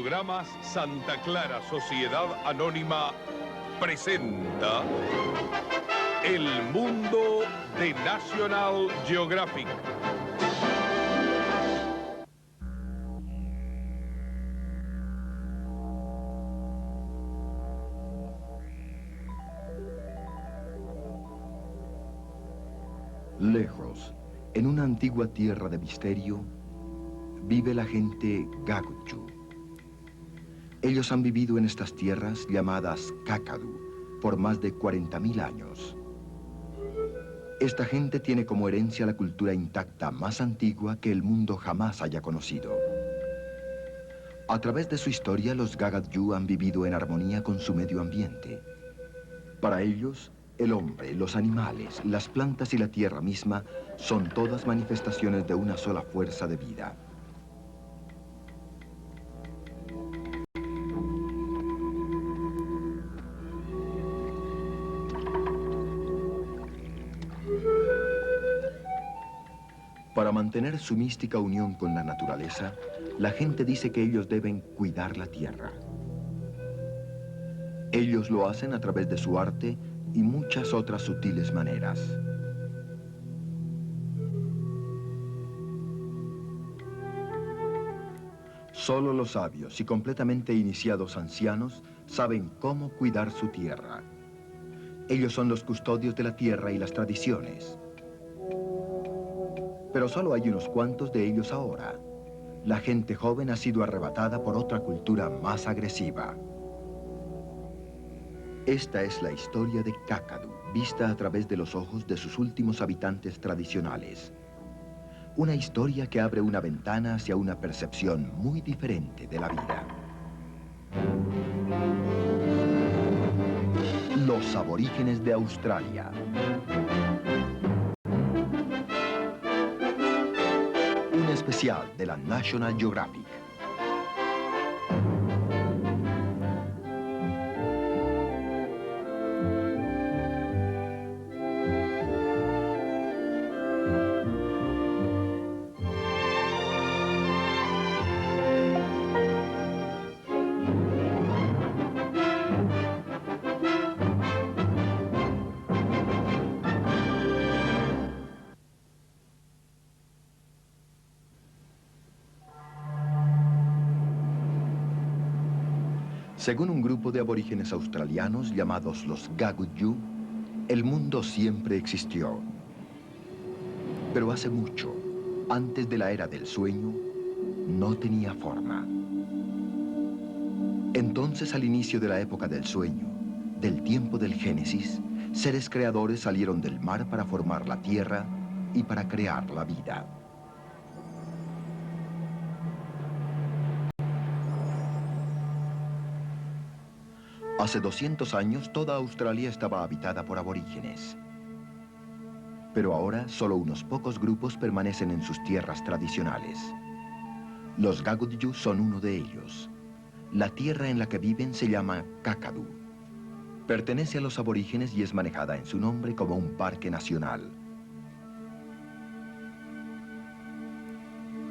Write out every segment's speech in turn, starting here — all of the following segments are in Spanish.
Radiogramas Santa Clara Sociedad Anónima presenta El Mundo de National Geographic. Lejos, en una antigua tierra de misterio, vive la gente Gagudju. Ellos han vivido en estas tierras llamadas Kakadu por más de 40.000 años. Esta gente tiene como herencia la cultura intacta más antigua que el mundo jamás haya conocido. A través de su historia, los Gagudju han vivido en armonía con su medio ambiente. Para ellos, el hombre, los animales, las plantas y la tierra misma son todas manifestaciones de una sola fuerza de vida. Para mantener su mística unión con la naturaleza, la gente dice que ellos deben cuidar la tierra. Ellos lo hacen a través de su arte y muchas otras sutiles maneras. Solo los sabios y completamente iniciados ancianos saben cómo cuidar su tierra. Ellos son los custodios de la tierra y las tradiciones. Pero solo hay unos cuantos de ellos ahora. La gente joven ha sido arrebatada por otra cultura más agresiva. Esta es la historia de Kakadu, vista a través de los ojos de sus últimos habitantes tradicionales. Una historia que abre una ventana hacia una percepción muy diferente de la vida. Los aborígenes de Australia. Un especial de la National Geographic. Según un grupo de aborígenes australianos llamados los Gagudju, el mundo siempre existió. Pero hace mucho, antes de la era del sueño, no tenía forma. Entonces, al inicio de la época del sueño, del tiempo del Génesis, seres creadores salieron del mar para formar la tierra y para crear la vida. Hace 200 años, toda Australia estaba habitada por aborígenes. Pero ahora, solo unos pocos grupos permanecen en sus tierras tradicionales. Los Gagudju son uno de ellos. La tierra en la que viven se llama Kakadu. Pertenece a los aborígenes y es manejada en su nombre como un parque nacional.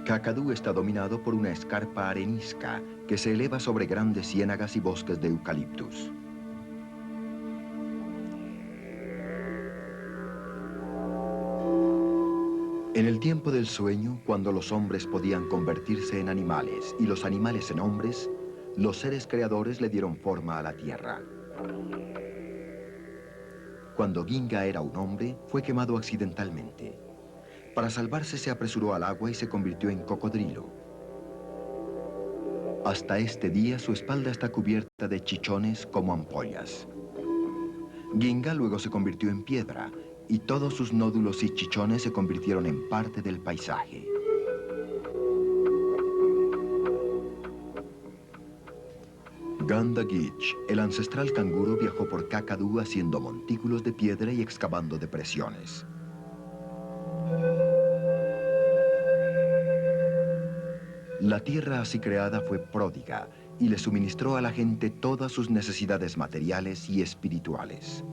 Kakadu está dominado por una escarpa arenisca que se eleva sobre grandes ciénagas y bosques de eucaliptus. En el tiempo del sueño, cuando los hombres podían convertirse en animales y los animales en hombres, los seres creadores le dieron forma a la tierra. Cuando Ginga era un hombre, fue quemado accidentalmente. Para salvarse se apresuró al agua y se convirtió en cocodrilo. Hasta este día su espalda está cubierta de chichones como ampollas. Ginga luego se convirtió en piedra y todos sus nódulos y chichones se convirtieron en parte del paisaje. Ganda Gitch, el ancestral canguro, viajó por Kakadu haciendo montículos de piedra y excavando depresiones. La tierra así creada fue pródiga y le suministró a la gente todas sus necesidades materiales y espirituales.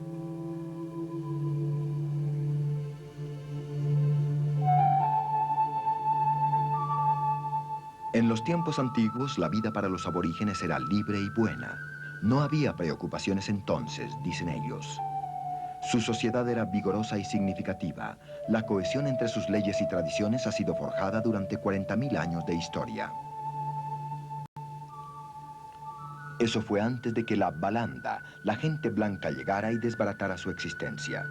En los tiempos antiguos, la vida para los aborígenes era libre y buena. No había preocupaciones entonces, dicen ellos. Su sociedad era vigorosa y significativa. La cohesión entre sus leyes y tradiciones ha sido forjada durante 40.000 años de historia. Eso fue antes de que la Balanda, la gente blanca, llegara y desbaratara su existencia.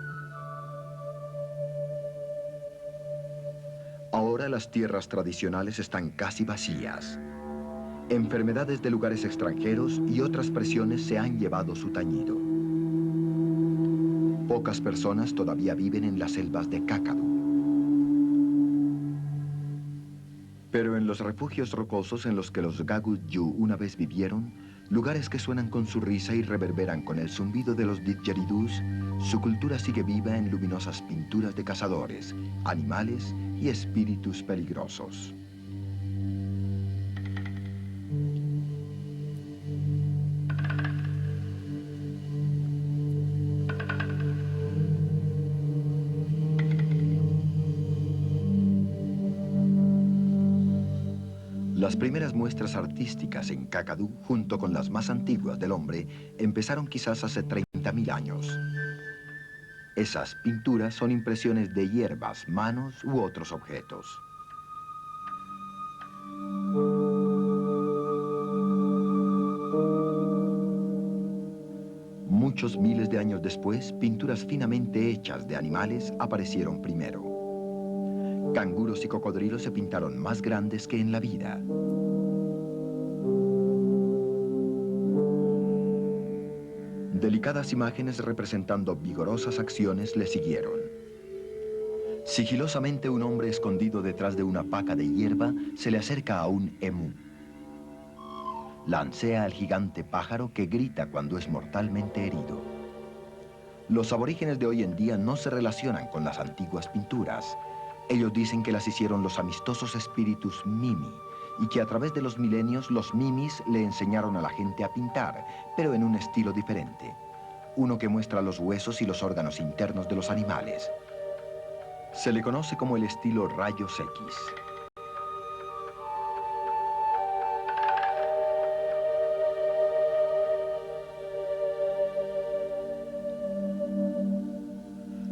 Ahora las tierras tradicionales están casi vacías. Enfermedades de lugares extranjeros y otras presiones se han llevado su tañido. Pocas personas todavía viven en las selvas de Kakadu. Pero en los refugios rocosos en los que los Gagood-yu una vez vivieron, lugares que suenan con su risa y reverberan con el zumbido de los didgeridús, su cultura sigue viva en luminosas pinturas de cazadores, animales y espíritus peligrosos. Las primeras muestras artísticas en Kakadu, junto con las más antiguas del hombre, empezaron quizás hace 30.000 años. Esas pinturas son impresiones de hierbas, manos u otros objetos. Muchos miles de años después, pinturas finamente hechas de animales aparecieron primero. Canguros y cocodrilos se pintaron más grandes que en la vida. Delicadas imágenes representando vigorosas acciones le siguieron. Sigilosamente un hombre escondido detrás de una paca de hierba se le acerca a un emú. Lancea al gigante pájaro que grita cuando es mortalmente herido. Los aborígenes de hoy en día no se relacionan con las antiguas pinturas. Ellos dicen que las hicieron los amistosos espíritus Mimi y que a través de los milenios los Mimis le enseñaron a la gente a pintar, pero en un estilo diferente. Uno que muestra los huesos y los órganos internos de los animales. Se le conoce como el estilo rayos X.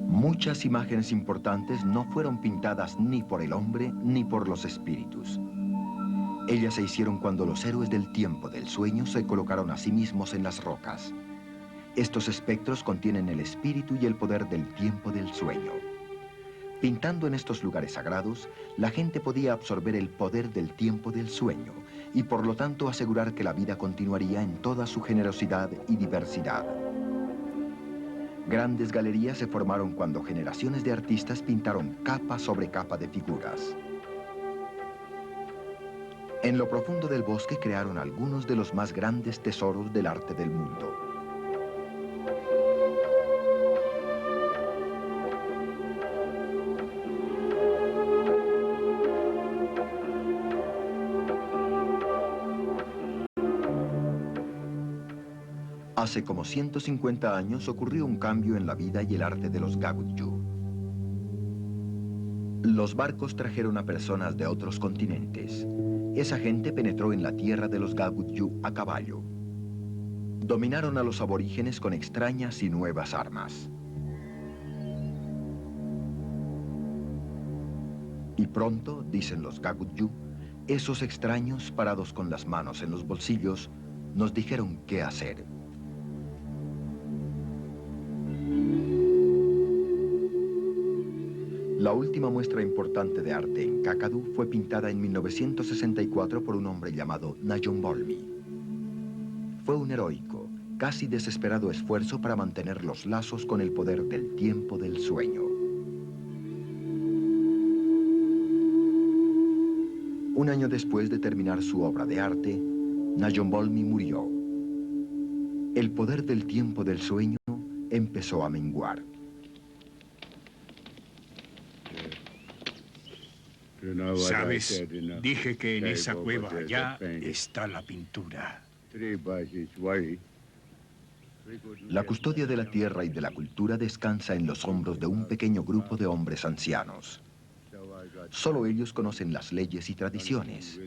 Muchas imágenes importantes no fueron pintadas ni por el hombre ni por los espíritus. Ellas se hicieron cuando los héroes del tiempo del sueño se colocaron a sí mismos en las rocas. Estos espectros contienen el espíritu y el poder del tiempo del sueño. Pintando en estos lugares sagrados, la gente podía absorber el poder del tiempo del sueño y por lo tanto asegurar que la vida continuaría en toda su generosidad y diversidad. Grandes galerías se formaron cuando generaciones de artistas pintaron capa sobre capa de figuras. En lo profundo del bosque crearon algunos de los más grandes tesoros del arte del mundo. Hace como 150 años ocurrió un cambio en la vida y el arte de los Gagood-yu. Los barcos trajeron a personas de otros continentes. Esa gente penetró en la tierra de los Gagood-yu a caballo. Dominaron a los aborígenes con extrañas y nuevas armas. Y pronto, dicen los Gagood-yu, esos extraños, parados con las manos en los bolsillos, nos dijeron qué hacer. La última muestra importante de arte en Kakadu fue pintada en 1964 por un hombre llamado Najombolmi. Fue un heroico, casi desesperado esfuerzo para mantener los lazos con el poder del tiempo del sueño. Un año después de terminar su obra de arte, Najombolmi murió. El poder del tiempo del sueño empezó a menguar. ¿Sabes? Dije que en esa cueva allá está la pintura. La custodia de la tierra y de la cultura descansa en los hombros de un pequeño grupo de hombres ancianos. Solo ellos conocen las leyes y tradiciones.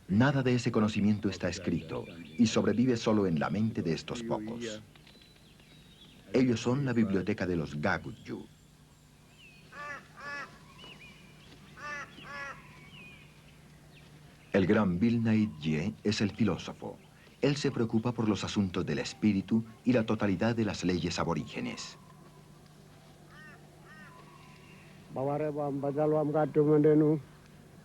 Nada de ese conocimiento está escrito y sobrevive solo en la mente de estos pocos. Ellos son la biblioteca de los Gagutju. El gran Bilnaidje es el filósofo. Él se preocupa por los asuntos del espíritu y la totalidad de las leyes aborígenes.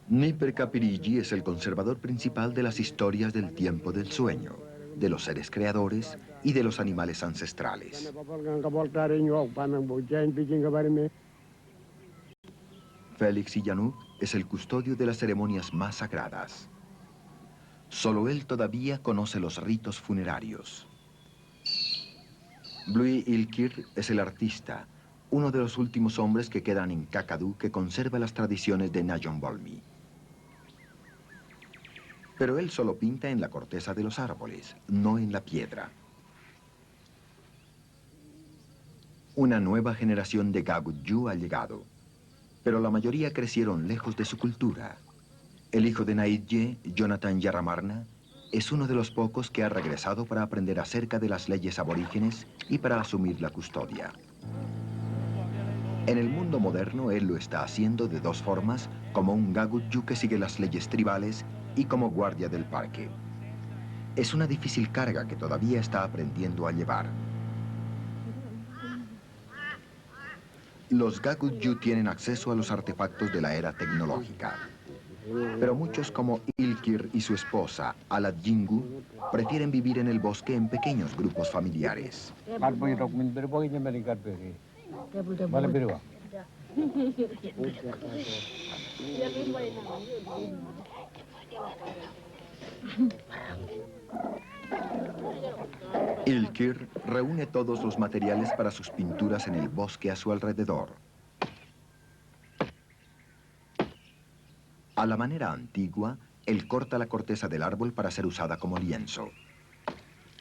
Nipercapirigi es el conservador principal de las historias del tiempo del sueño, de los seres creadores y de los animales ancestrales. Félix Sihanouk es el custodio de las ceremonias más sagradas. Solo él todavía conoce los ritos funerarios. Bluy Ilkir es el artista, uno de los últimos hombres que quedan en Kakadu que conserva las tradiciones de Nayon Volmi. Pero él solo pinta en la corteza de los árboles, no en la piedra. Una nueva generación de Gagutju ha llegado, pero la mayoría crecieron lejos de su cultura. El hijo de Naidje, Jonathan Yarramarna, es uno de los pocos que ha regresado para aprender acerca de las leyes aborígenes y para asumir la custodia. En el mundo moderno, él lo está haciendo de dos formas, como un Gagutju que sigue las leyes tribales y como guardia del parque. Es una difícil carga que todavía está aprendiendo a llevar. Los Gagutju tienen acceso a los artefactos de la era tecnológica. Pero muchos como Ilkir y su esposa, Aladjingu, prefieren vivir en el bosque en pequeños grupos familiares. Ilkir reúne todos los materiales para sus pinturas en el bosque a su alrededor. A la manera antigua, él corta la corteza del árbol para ser usada como lienzo.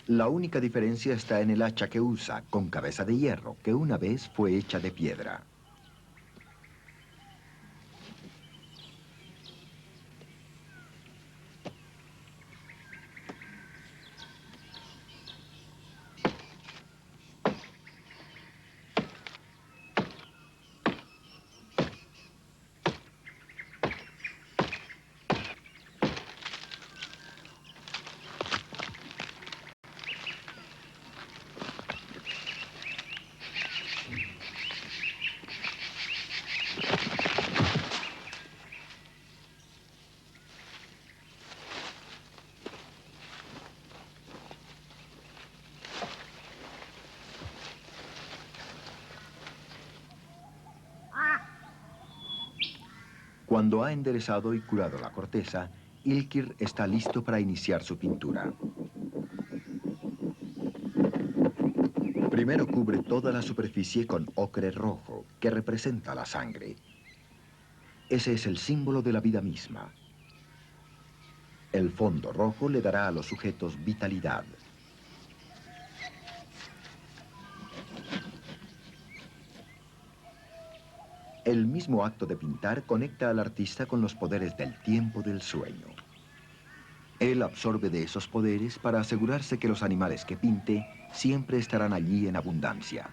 La única diferencia está en el hacha que usa, con cabeza de hierro, que una vez fue hecha de piedra. Cuando ha enderezado y curado la corteza, Ilkir está listo para iniciar su pintura. Primero cubre toda la superficie con ocre rojo, que representa la sangre. Ese es el símbolo de la vida misma. El fondo rojo le dará a los sujetos vitalidad. El mismo acto de pintar conecta al artista con los poderes del tiempo del sueño. Él absorbe de esos poderes para asegurarse que los animales que pinte siempre estarán allí en abundancia.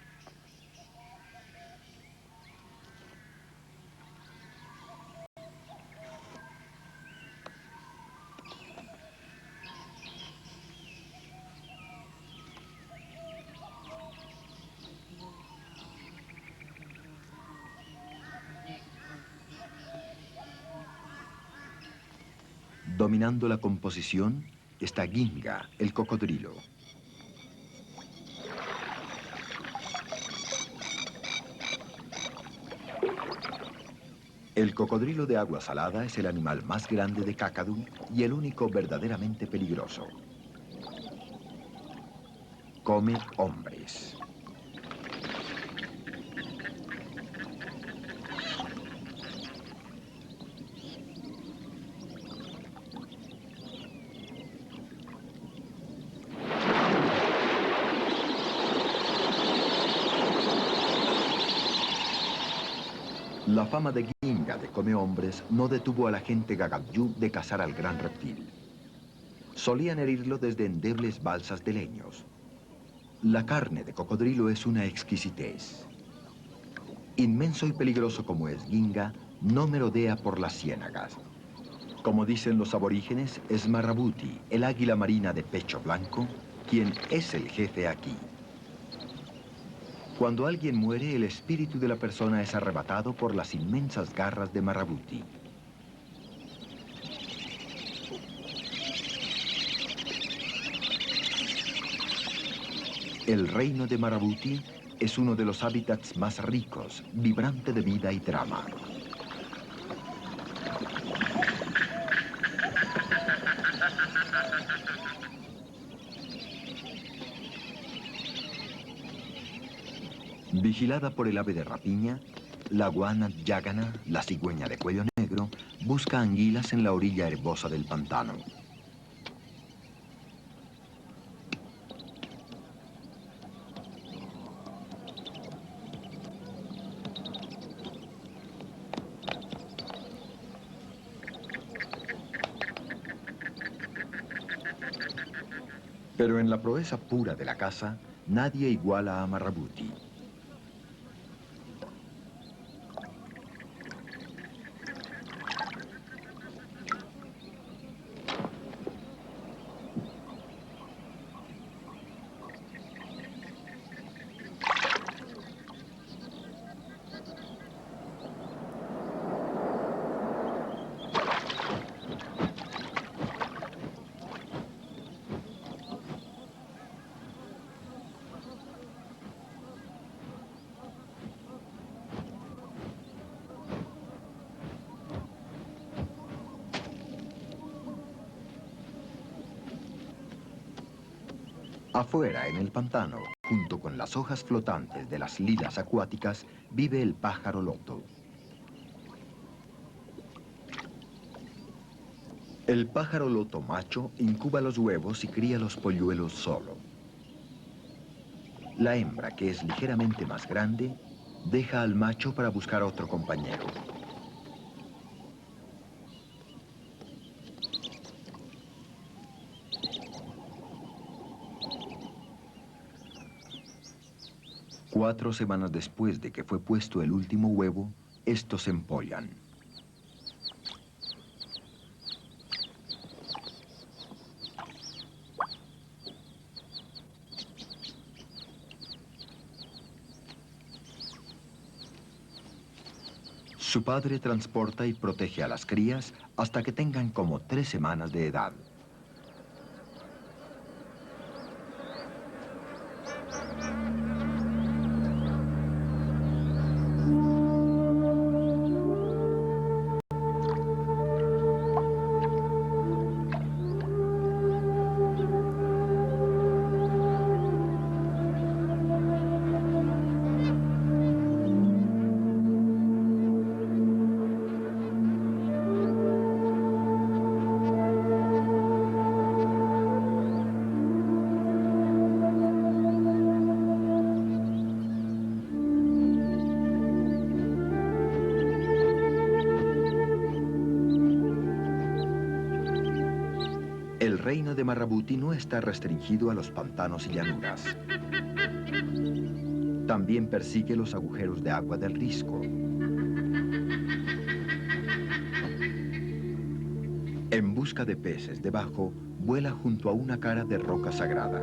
Dominando la composición está Ginga, el cocodrilo. El cocodrilo de agua salada es el animal más grande de Kakadu y el único verdaderamente peligroso. Come hombres. La fama de Ginga de come hombres no detuvo a la gente Gagakyu de cazar al gran reptil. Solían herirlo desde endebles balsas de leños. La carne de cocodrilo es una exquisitez. Inmenso y peligroso como es Ginga, no merodea por las ciénagas. Como dicen los aborígenes, es Marrabuti, el águila marina de pecho blanco, quien es el jefe aquí. Cuando alguien muere, el espíritu de la persona es arrebatado por las inmensas garras de Marrabuti. El reino de Marrabuti es uno de los hábitats más ricos, vibrante de vida y drama. Vigilada por el ave de rapiña, la guana yagana, la cigüeña de cuello negro, busca anguilas en la orilla herbosa del pantano. Pero en la proeza pura de la caza, nadie iguala a Marrabuti. Afuera, en el pantano, junto con las hojas flotantes de las lilas acuáticas, vive el pájaro loto. El pájaro loto macho incuba los huevos y cría los polluelos solo. La hembra, que es ligeramente más grande, deja al macho para buscar otro compañero. Cuatro semanas después de que fue puesto el último huevo, estos empollan. Su padre transporta y protege a las crías hasta que tengan como 3 semanas de edad. El reino de Marrabuti no está restringido a los pantanos y llanuras. También persigue los agujeros de agua del risco. En busca de peces debajo, vuela junto a una cara de roca sagrada.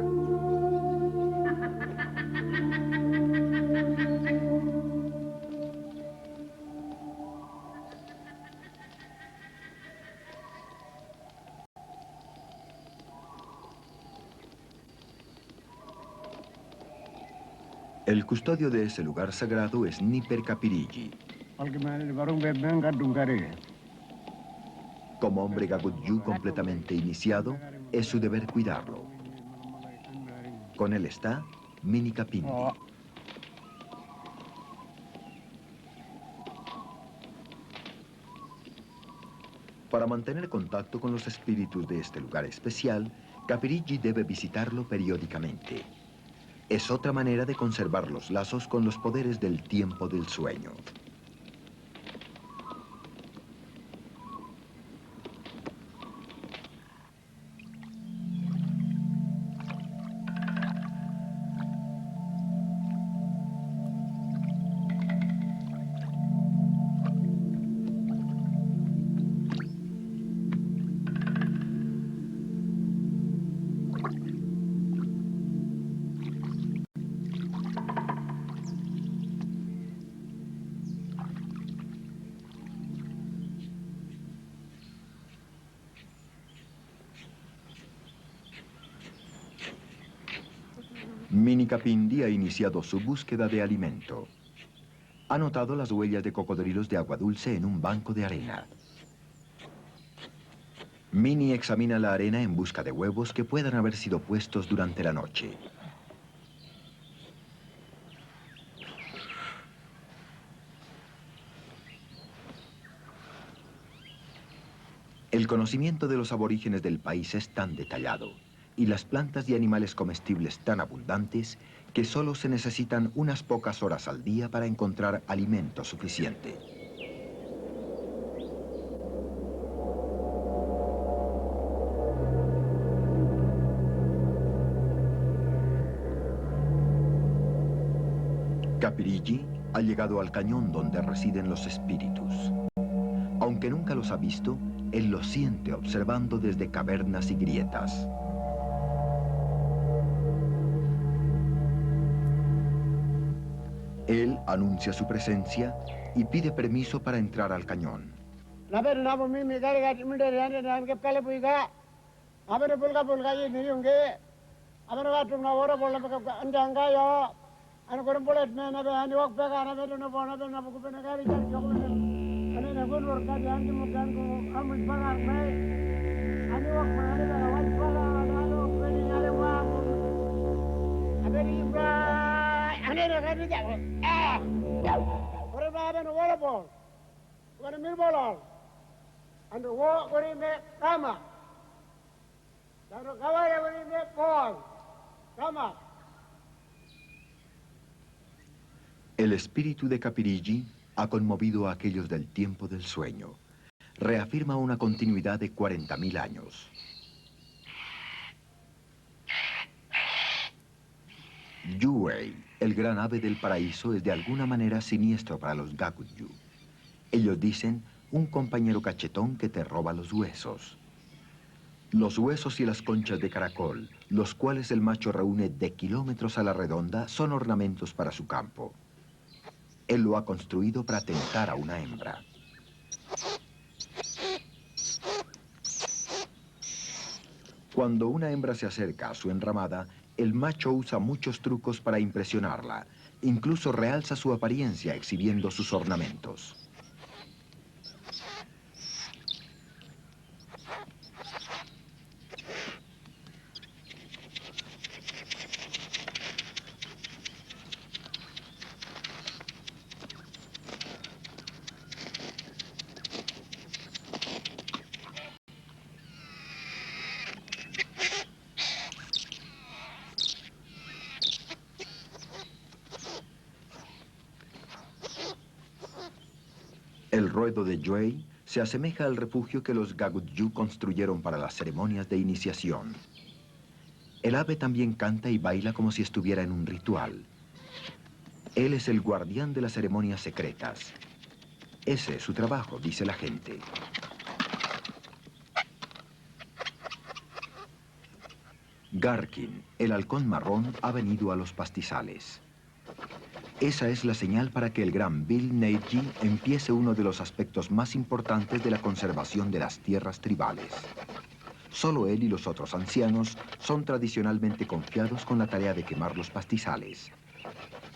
El custodio de ese lugar sagrado es Niper Kapirigi. Como hombre Gagutyu completamente iniciado, es su deber cuidarlo. Con él está Minikapindi. Para mantener contacto con los espíritus de este lugar especial, Kapirigi debe visitarlo periódicamente. Es otra manera de conservar los lazos con los poderes del tiempo del sueño. Minicapindi ha iniciado su búsqueda de alimento. Ha notado las huellas de cocodrilos de agua dulce en un banco de arena. Mini examina la arena en busca de huevos que puedan haber sido puestos durante la noche. El conocimiento de los aborígenes del país es tan detallado y las plantas y animales comestibles tan abundantes que solo se necesitan unas pocas horas al día para encontrar alimento suficiente. Capirigi ha llegado al cañón donde residen los espíritus. Aunque nunca los ha visto, él los siente observando desde cavernas y grietas. Él anuncia su presencia y pide permiso para entrar al cañón. El espíritu de Capirigi ha conmovido a aquellos del tiempo del sueño. Reafirma una continuidad de 40.000 años. Yuei, el gran ave del paraíso, es de alguna manera siniestro para los Gakutyu. Ellos dicen, un compañero cachetón que te roba los huesos. Los huesos y las conchas de caracol, los cuales el macho reúne de kilómetros a la redonda, son ornamentos para su campo. Él lo ha construido para tentar a una hembra. Cuando una hembra se acerca a su enramada, el macho usa muchos trucos para impresionarla. Incluso realza su apariencia exhibiendo sus ornamentos. El ruedo de Yuei se asemeja al refugio que los Gakutyu construyeron para las ceremonias de iniciación. El ave también canta y baila como si estuviera en un ritual. Él es el guardián de las ceremonias secretas. Ese es su trabajo, dice la gente. Garkin, el halcón marrón, ha venido a los pastizales. Esa es la señal para que el gran Bill Neidji empiece uno de los aspectos más importantes de la conservación de las tierras tribales. Solo él y los otros ancianos son tradicionalmente confiados con la tarea de quemar los pastizales.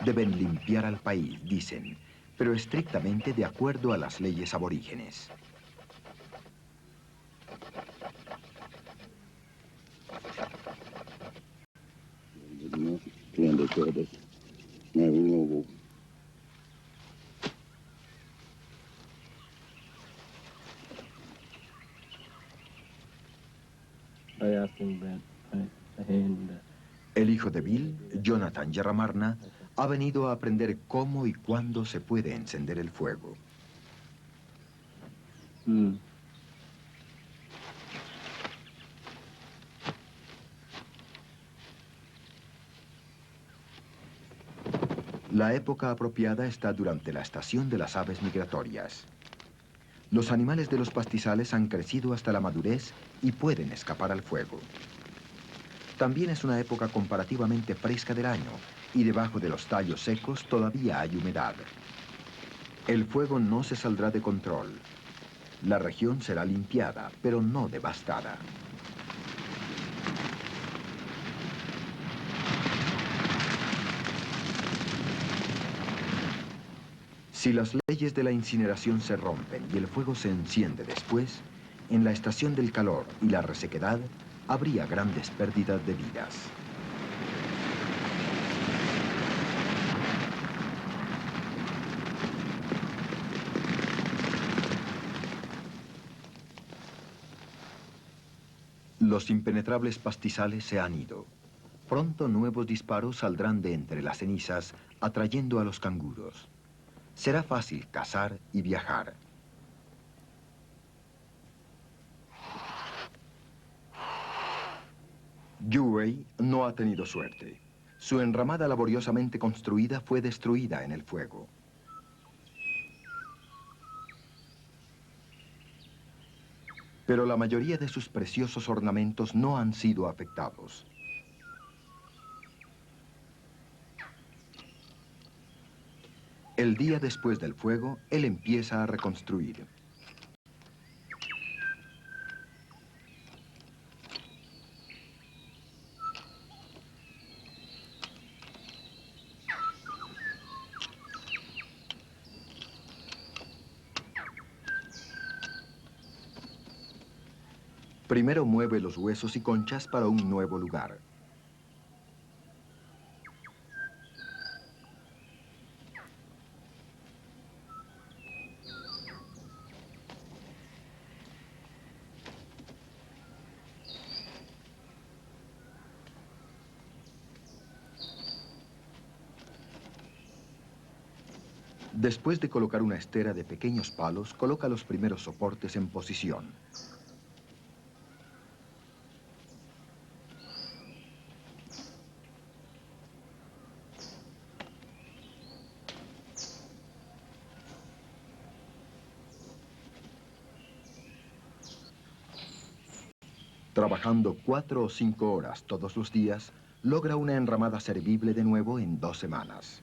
Deben limpiar al país, dicen, pero estrictamente de acuerdo a las leyes aborígenes. El hijo de Bill, Jonathan Yarramarna, ha venido a aprender cómo y cuándo se puede encender el fuego. La época apropiada está durante la estación de las aves migratorias. Los animales de los pastizales han crecido hasta la madurez y pueden escapar al fuego. También es una época comparativamente fresca del año y debajo de los tallos secos todavía hay humedad. El fuego no se saldrá de control. La región será limpiada, pero no devastada. Si las leyes de la incineración se rompen y el fuego se enciende después, en la estación del calor y la resequedad, habría grandes pérdidas de vidas. Los impenetrables pastizales se han ido. Pronto nuevos disparos saldrán de entre las cenizas, atrayendo a los canguros. Será fácil cazar y viajar. Yue no ha tenido suerte. Su enramada laboriosamente construida fue destruida en el fuego. Pero la mayoría de sus preciosos ornamentos no han sido afectados. El día después del fuego, él empieza a reconstruir. Primero mueve los huesos y conchas para un nuevo lugar. Después de colocar una estera de pequeños palos, coloca los primeros soportes en posición. Trabajando 4 o 5 horas todos los días, logra una enramada servible de nuevo en 2 semanas.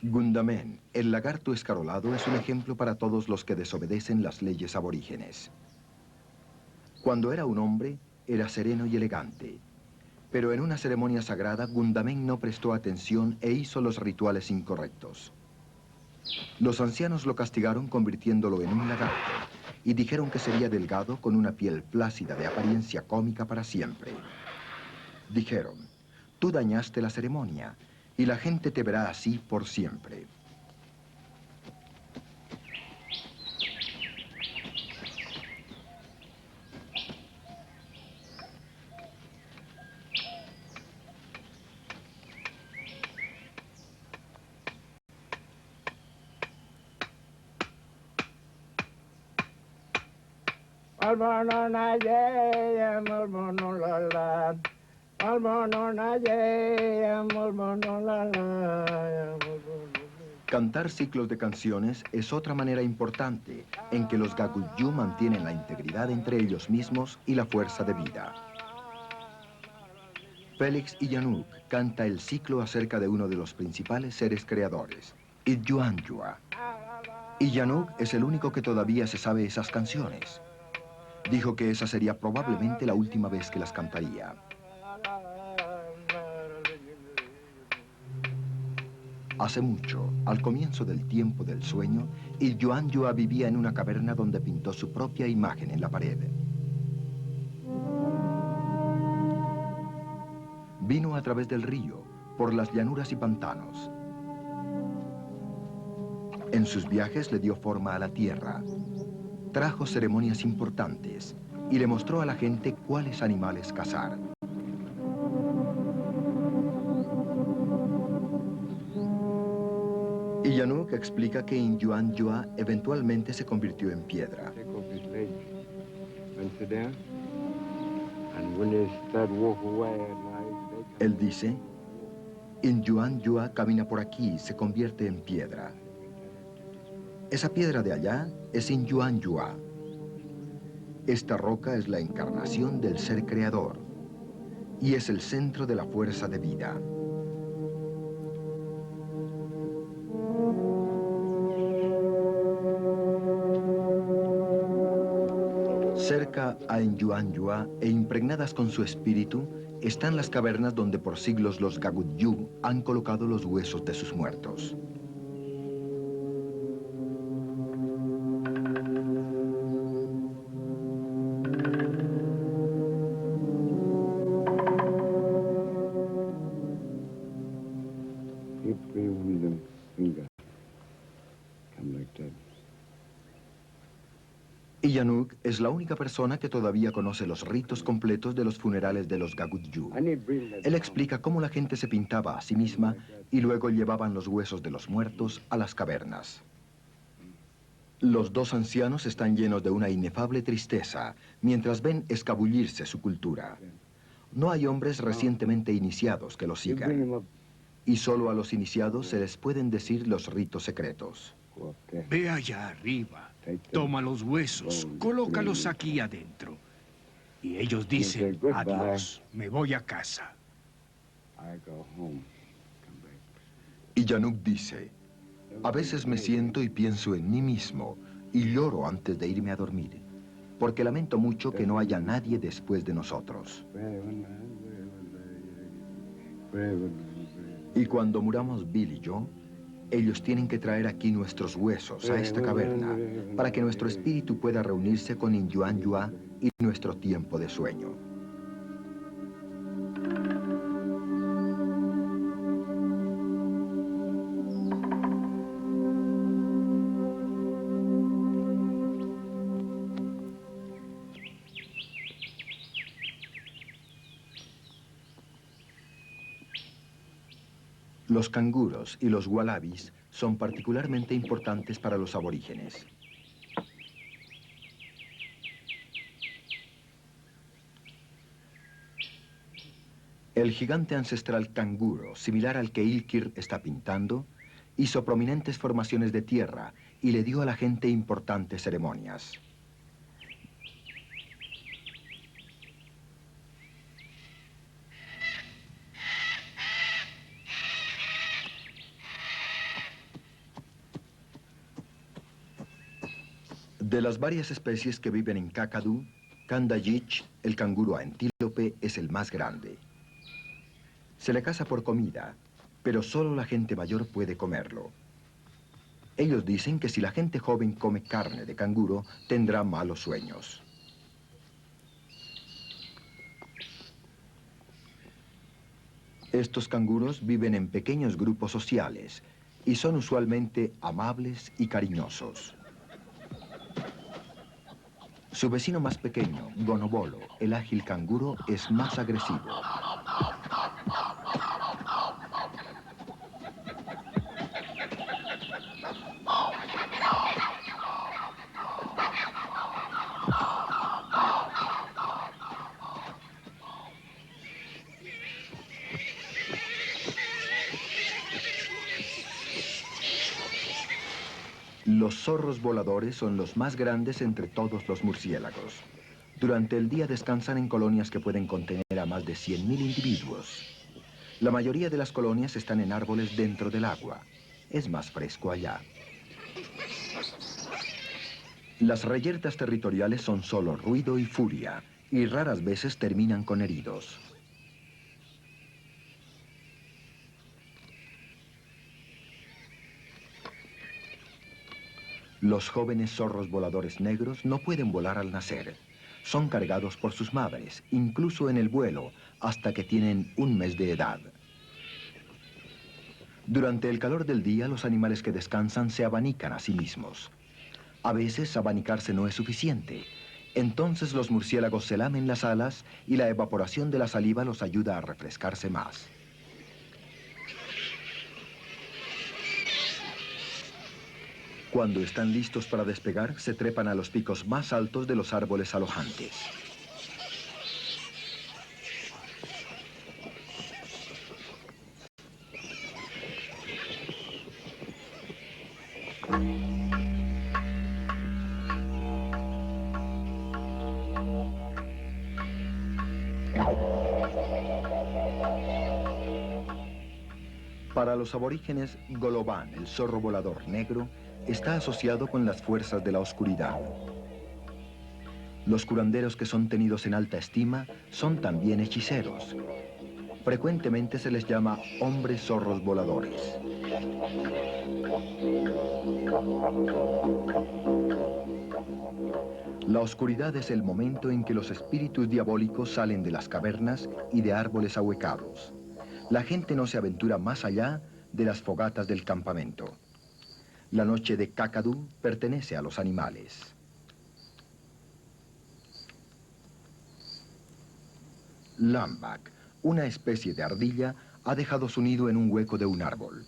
Gundamen, el lagarto escarolado, es un ejemplo para todos los que desobedecen las leyes aborígenes. Cuando era un hombre, era sereno y elegante. Pero en una ceremonia sagrada, Gundamen no prestó atención e hizo los rituales incorrectos. Los ancianos lo castigaron convirtiéndolo en un lagarto y dijeron que sería delgado con una piel flácida de apariencia cómica para siempre. Dijeron, tú dañaste la ceremonia y la gente te verá así por siempre. Cantar ciclos de canciones es otra manera importante en que los Gagutyu mantienen la integridad entre ellos mismos y la fuerza de vida. Félix Illanuk canta el ciclo acerca de uno de los principales seres creadores, Ityuanyua. Illanuk es el único que todavía se sabe esas canciones. Dijo que esa sería probablemente la última vez que las cantaría. Hace mucho, al comienzo del tiempo del sueño, Ityuanyua vivía en una caverna donde pintó su propia imagen en la pared. Vino a través del río, por las llanuras y pantanos. En sus viajes le dio forma a la tierra. Trajo ceremonias importantes y le mostró a la gente cuáles animales cazar. Illanuk explica que Ityuanyua eventualmente se convirtió en piedra. Él dice, Ityuanyua camina por aquí y se convierte en piedra. Esa piedra de allá es Ityuanyua. Esta roca es la encarnación del ser creador y es el centro de la fuerza de vida. Cerca a Enyuanyua e impregnadas con su espíritu están las cavernas donde por siglos los Gagutyu han colocado los huesos de sus muertos. Iyanuk es la única persona que todavía conoce los ritos completos de los funerales de los Gagutyu. Él explica cómo la gente se pintaba a sí misma y luego llevaban los huesos de los muertos a las cavernas. Los dos ancianos están llenos de una inefable tristeza mientras ven escabullirse su cultura. No hay hombres recientemente iniciados que lo sigan. Y solo a los iniciados se les pueden decir los ritos secretos. Ve allá arriba, toma los huesos, colócalos aquí adentro. Y ellos dicen, adiós, me voy a casa. Y Yanuk dice, a veces me siento y pienso en mí mismo y lloro antes de irme a dormir, porque lamento mucho que no haya nadie después de nosotros. Y cuando muramos Bill y yo, ellos tienen que traer aquí nuestros huesos a esta caverna para que nuestro espíritu pueda reunirse con Enyuanyua y nuestro tiempo de sueño. Los canguros y los wallabies son particularmente importantes para los aborígenes. El gigante ancestral canguro, similar al que Ilkir está pintando, hizo prominentes formaciones de tierra y le dio a la gente importantes ceremonias. De las varias especies que viven en Kakadu, Kandayich, el canguro antílope, es el más grande. Se le caza por comida, pero solo la gente mayor puede comerlo. Ellos dicen que si la gente joven come carne de canguro, tendrá malos sueños. Estos canguros viven en pequeños grupos sociales y son usualmente amables y cariñosos. Su vecino más pequeño, Gonobolo, el ágil canguro, es más agresivo. Los zorros voladores son los más grandes entre todos los murciélagos. Durante el día descansan en colonias que pueden contener a más de 100.000 individuos. La mayoría de las colonias están en árboles dentro del agua. Es más fresco allá. Las reyertas territoriales son solo ruido y furia, y raras veces terminan con heridos. Los jóvenes zorros voladores negros no pueden volar al nacer. Son cargados por sus madres, incluso en el vuelo, hasta que tienen un mes de edad. Durante el calor del día, los animales que descansan se abanican a sí mismos. A veces, abanicarse no es suficiente. Entonces los murciélagos se lamen las alas y la evaporación de la saliva los ayuda a refrescarse más. Cuando están listos para despegar, se trepan a los picos más altos de los árboles alojantes. Para los aborígenes, Golobán, el zorro volador negro, está asociado con las fuerzas de la oscuridad. Los curanderos que son tenidos en alta estima son también hechiceros. Frecuentemente se les llama hombres zorros voladores. La oscuridad es el momento en que los espíritus diabólicos salen de las cavernas y de árboles ahuecados. La gente no se aventura más allá de las fogatas del campamento. La noche de Kakadu pertenece a los animales. Lambak, una especie de ardilla, ha dejado su nido en un hueco de un árbol.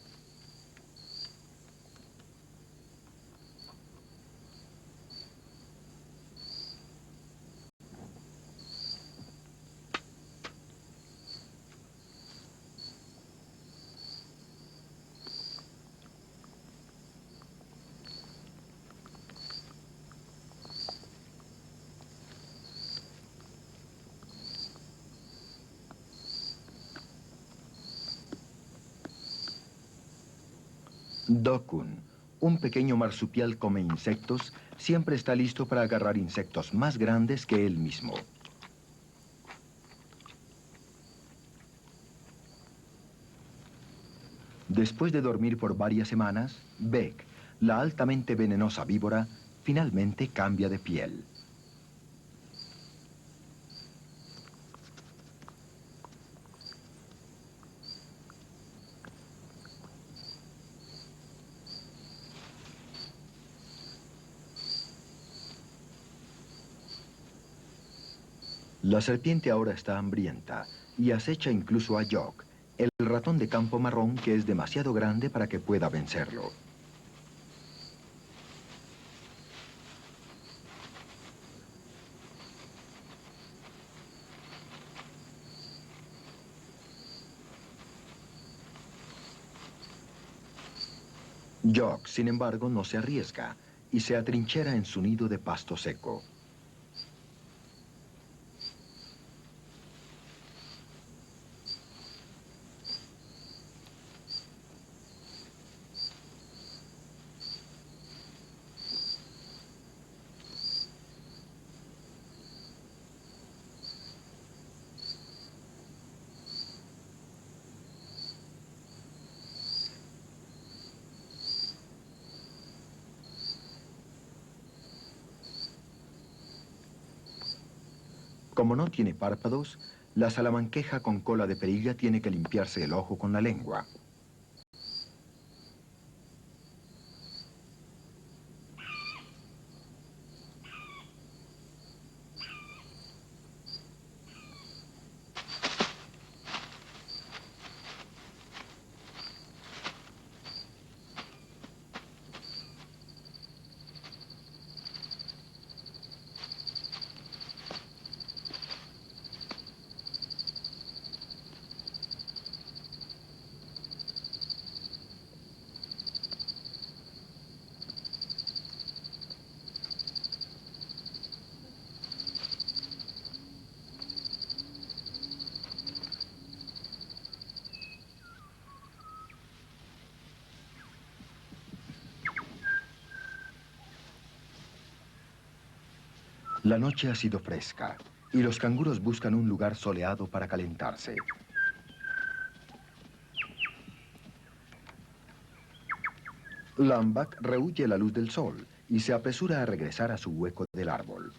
Dokun, un pequeño marsupial come insectos, siempre está listo para agarrar insectos más grandes que él mismo. Después de dormir por varias semanas, Bek, la altamente venenosa víbora, finalmente cambia de piel. La serpiente ahora está hambrienta y acecha incluso a Yok, el ratón de campo marrón que es demasiado grande para que pueda vencerlo. Yok, sin embargo, no se arriesga y se atrinchera en su nido de pasto seco. Como no tiene párpados, la salamanqueja con cola de perilla tiene que limpiarse el ojo con la lengua. La noche ha sido fresca y los canguros buscan un lugar soleado para calentarse. Lambak rehúye la luz del sol y se apresura a regresar a su hueco del árbol.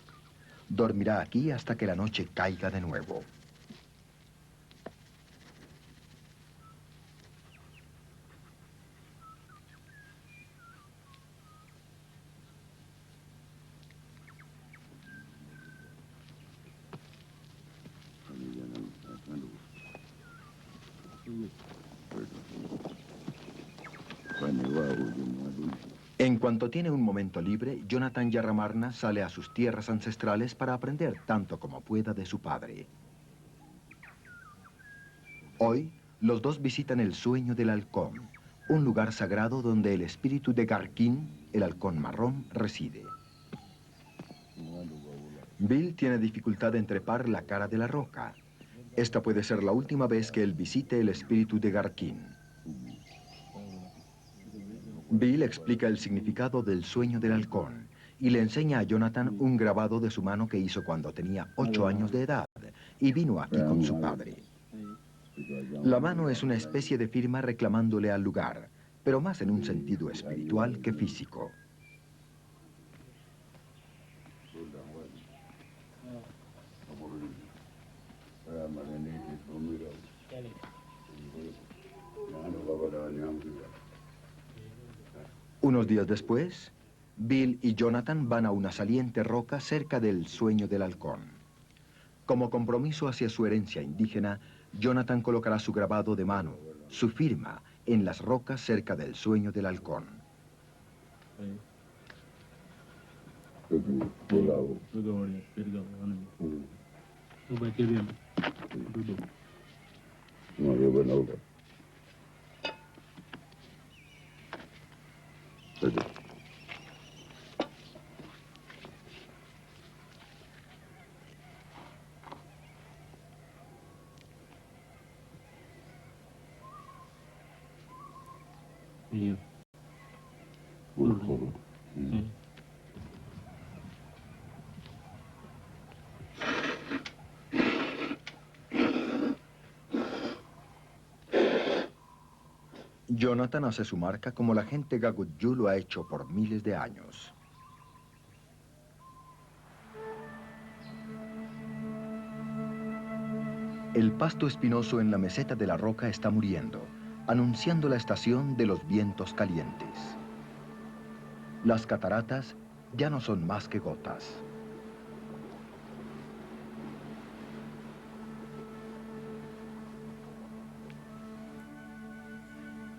Dormirá aquí hasta que la noche caiga de nuevo. En cuanto tiene un momento libre, Jonathan Yarramarna sale a sus tierras ancestrales para aprender tanto como pueda de su padre. Hoy, los dos visitan el Sueño del Halcón, un lugar sagrado donde el espíritu de Garkin, el halcón marrón, reside. Bill tiene dificultad en trepar la cara de la roca. Esta puede ser la última vez que él visite el espíritu de Garkin. Bill explica el significado del sueño del halcón y le enseña a Jonathan un grabado de su mano que hizo cuando tenía 8 años de edad y vino aquí con su padre. La mano es una especie de firma reclamándole al lugar, pero más en un sentido espiritual que físico. Unos días después, Bill y Jonathan van a una saliente roca cerca del Sueño del Halcón. Como compromiso hacia su herencia indígena, Jonathan colocará su grabado de mano, su firma, en las rocas cerca del Sueño del Halcón. Jonathan hace su marca como la gente Gagutyu lo ha hecho por miles de años. El pasto espinoso en la meseta de la roca está muriendo, anunciando la estación de los vientos calientes. Las cataratas ya no son más que gotas.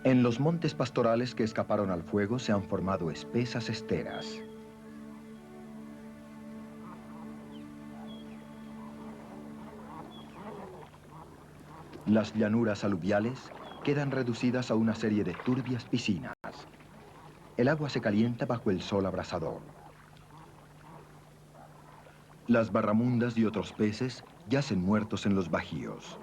En los montes pastorales que escaparon al fuego se han formado espesas esteras. Las llanuras aluviales quedan reducidas a una serie de turbias piscinas. El agua se calienta bajo el sol abrasador. Las barramundas y otros peces yacen muertos en los bajíos.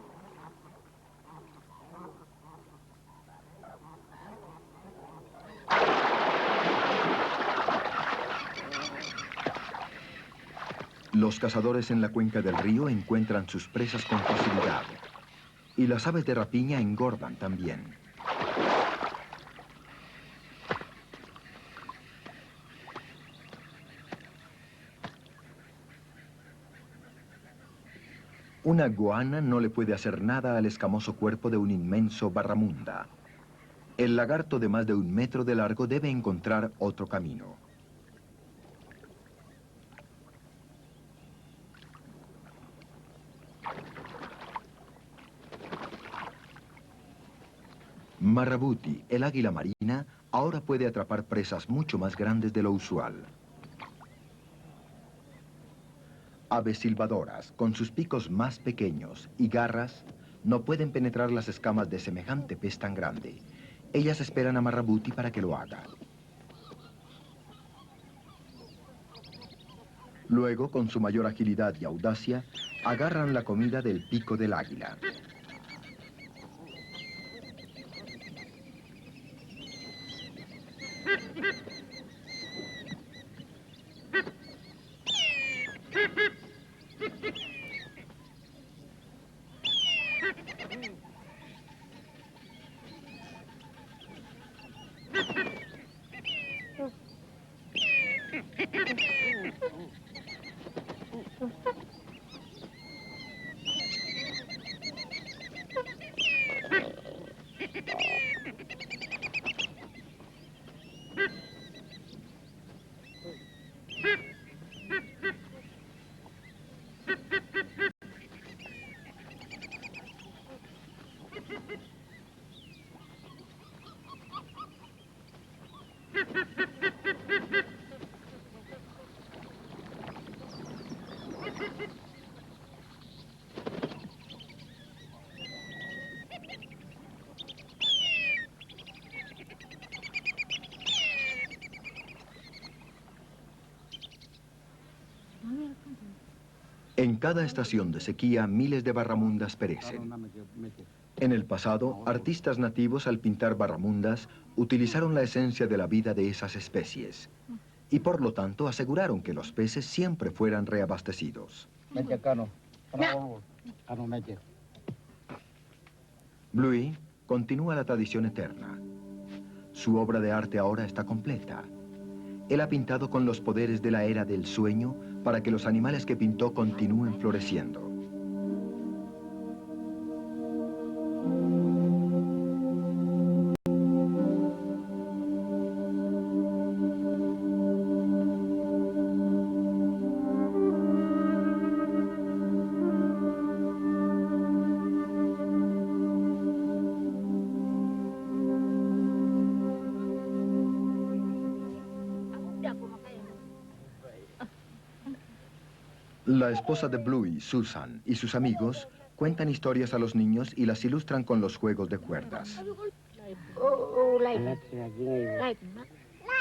Los cazadores en la cuenca del río encuentran sus presas con facilidad. Y las aves de rapiña engordan también. Una goana no le puede hacer nada al escamoso cuerpo de un inmenso barramunda. El lagarto de más de 1 metro de largo debe encontrar otro camino. Marrabuti, el águila marina, ahora puede atrapar presas mucho más grandes de lo usual. Aves silbadoras, con sus picos más pequeños y garras, no pueden penetrar las escamas de semejante pez tan grande. Ellas esperan a Marrabuti para que lo haga. Luego, con su mayor agilidad y audacia, agarran la comida del pico del águila. En cada estación de sequía, miles de barramundas perecen. En el pasado, artistas nativos al pintar barramundas utilizaron la esencia de la vida de esas especies. y por lo tanto aseguraron que los peces siempre fueran reabastecidos. Bluey continúa la tradición eterna. Su obra de arte ahora está completa. Él ha pintado con los poderes de la era del sueño para que los animales que pintó continúen floreciendo. La esposa de Bluey, Susan, y sus amigos cuentan historias a los niños y las ilustran con los juegos de cuerdas.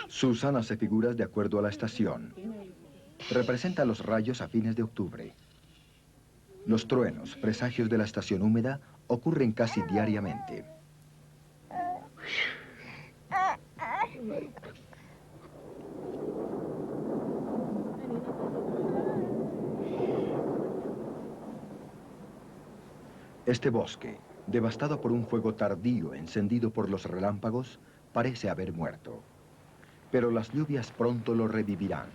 Susan hace figuras de acuerdo a la estación. Representa los rayos a fines de octubre. Los truenos, presagios de la estación húmeda, ocurren casi diariamente. Este bosque, devastado por un fuego tardío encendido por los relámpagos, parece haber muerto. Pero las lluvias pronto lo revivirán.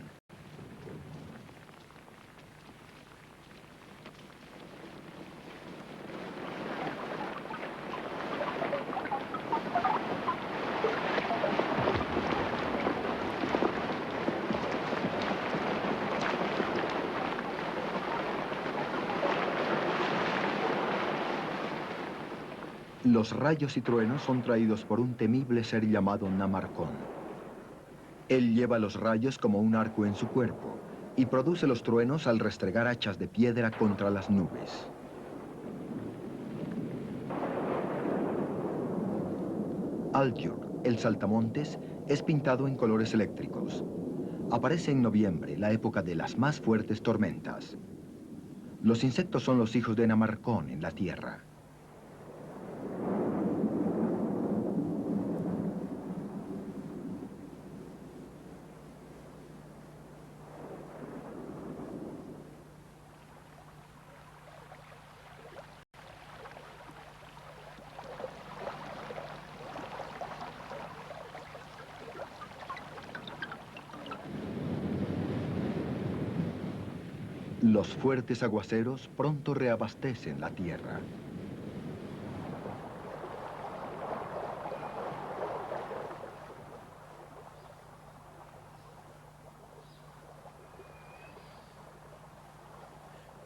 Los rayos y truenos son traídos por un temible ser llamado Namarcón. Él lleva los rayos como un arco en su cuerpo y produce los truenos al restregar hachas de piedra contra las nubes. Aljur, el saltamontes, es pintado en colores eléctricos. Aparece en noviembre, la época de las más fuertes tormentas. Los insectos son los hijos de Namarcón en la tierra. Los fuertes aguaceros pronto reabastecen la tierra.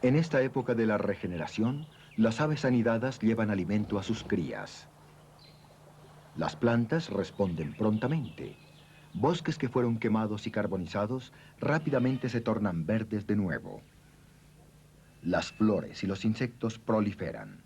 En esta época de la regeneración, las aves anidadas llevan alimento a sus crías. Las plantas responden prontamente. Bosques que fueron quemados y carbonizados rápidamente se tornan verdes de nuevo. Las flores y los insectos proliferan.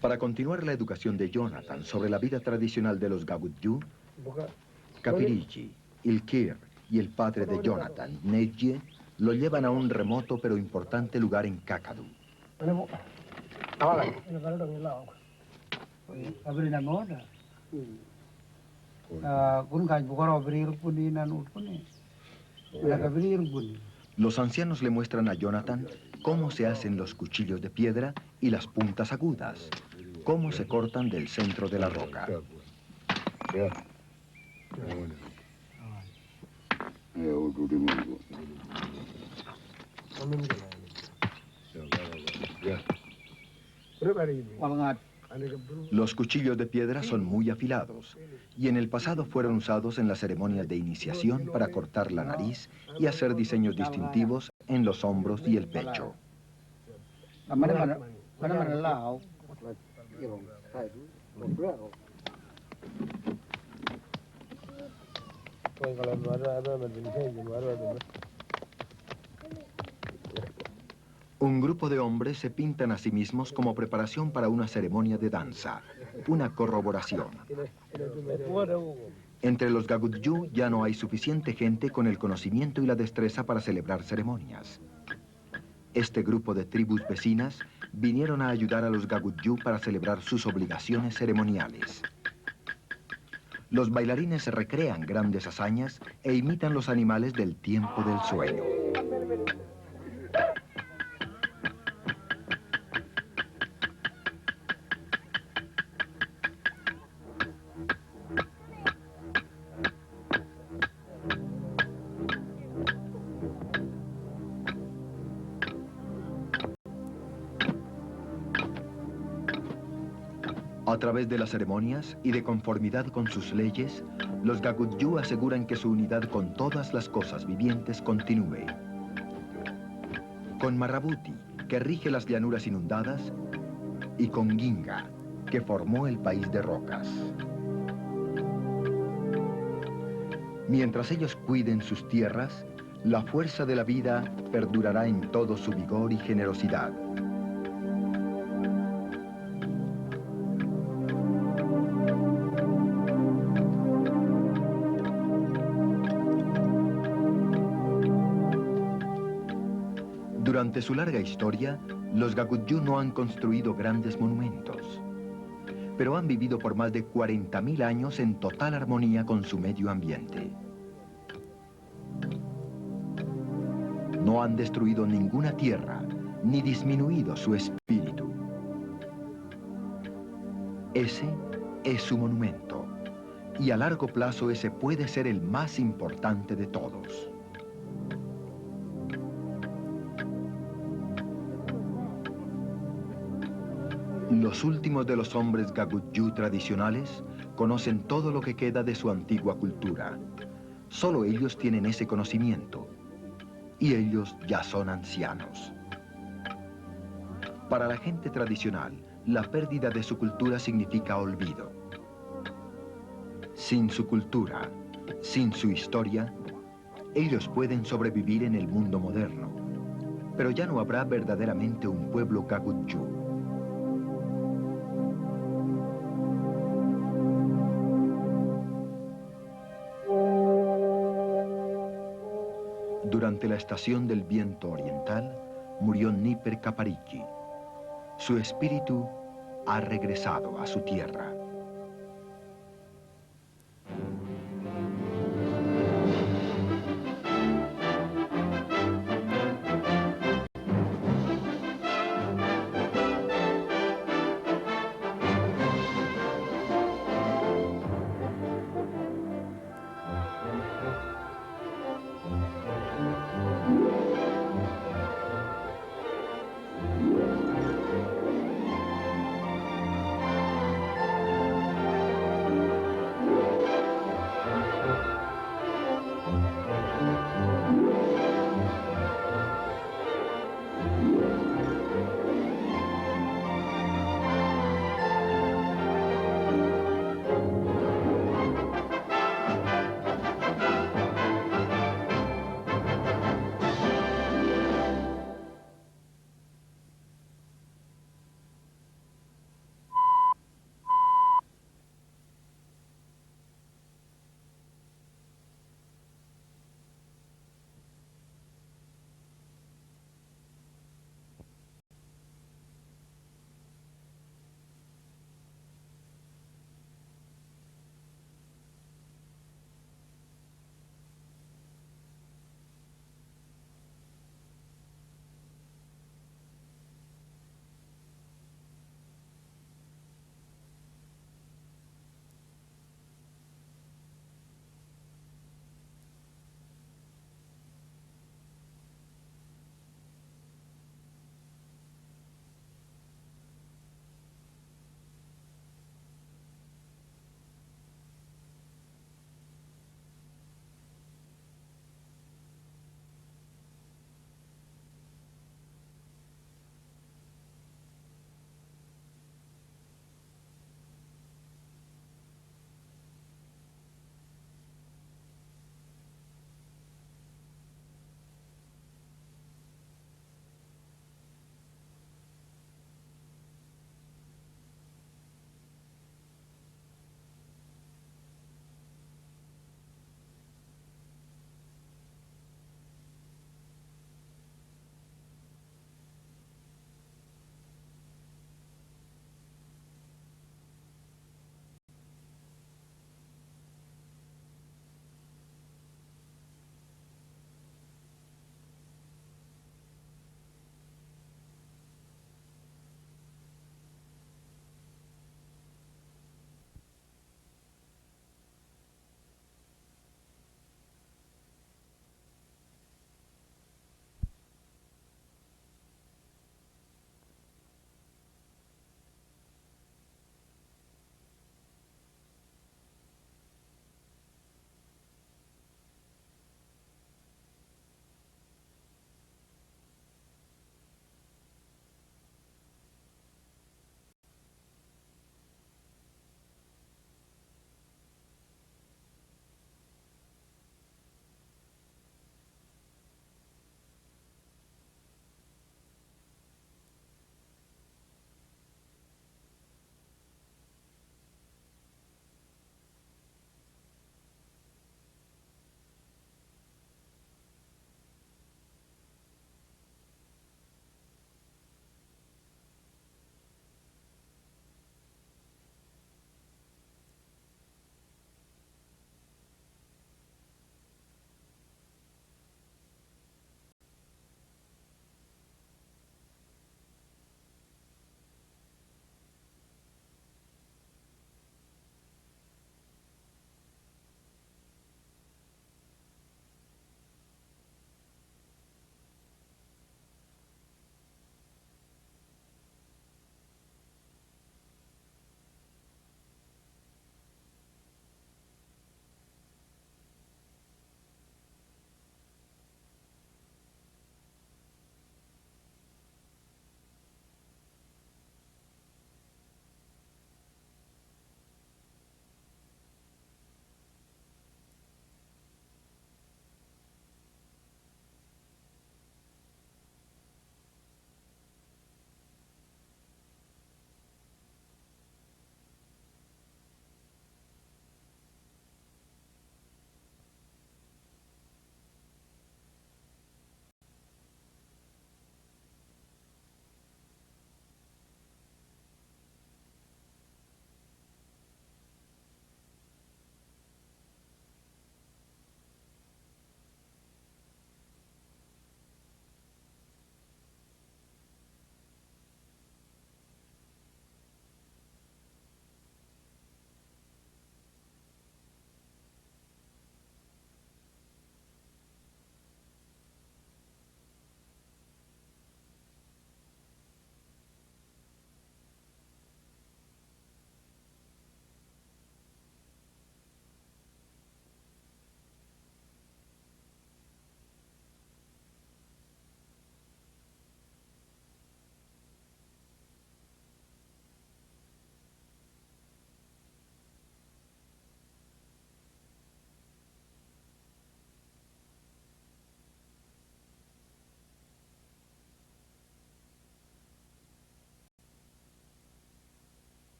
Para continuar la educación de Jonathan sobre la vida tradicional de los Gabudju, Kapirigi, Ilkir y el padre de Jonathan, Neidje, lo llevan a un remoto pero importante lugar en Kakadu. Los ancianos le muestran a Jonathan cómo se hacen los cuchillos de piedra y las puntas agudas, cómo se cortan del centro de la roca. Los cuchillos de piedra son muy afilados y en el pasado fueron usados en las ceremonias de iniciación para cortar la nariz y hacer diseños distintivos en los hombros y el pecho. Un grupo de hombres se pintan a sí mismos como preparación para una ceremonia de danza, una corroboración. Entre los Gagudjú ya no hay suficiente gente con el conocimiento y la destreza para celebrar ceremonias. Este grupo de tribus vecinas vinieron a ayudar a los Gagudjú para celebrar sus obligaciones ceremoniales. Los bailarines recrean grandes hazañas e imitan los animales del tiempo del sueño. A través de las ceremonias y de conformidad con sus leyes, los Gagudjú aseguran que su unidad con todas las cosas vivientes continúe. Con Marrabuti, que rige las llanuras inundadas, y con Ginga, que formó el país de rocas. Mientras ellos cuiden sus tierras, la fuerza de la vida perdurará en todo su vigor y generosidad. Durante su larga historia, los Gagudjú no han construido grandes monumentos, pero han vivido por más de 40.000 años en total armonía con su medio ambiente. No han destruido ninguna tierra, ni disminuido su espíritu. Ese es su monumento, y a largo plazo ese puede ser el más importante de todos. Los últimos de los hombres Gagudjú tradicionales conocen todo lo que queda de su antigua cultura. Solo ellos tienen ese conocimiento, y ellos ya son ancianos. Para la gente tradicional, la pérdida de su cultura significa olvido. Sin su cultura, sin su historia, ellos pueden sobrevivir en el mundo moderno, pero ya no habrá verdaderamente un pueblo Gagudjú. Durante la estación del viento oriental, murió Niper Kapariki. Su espíritu ha regresado a su tierra.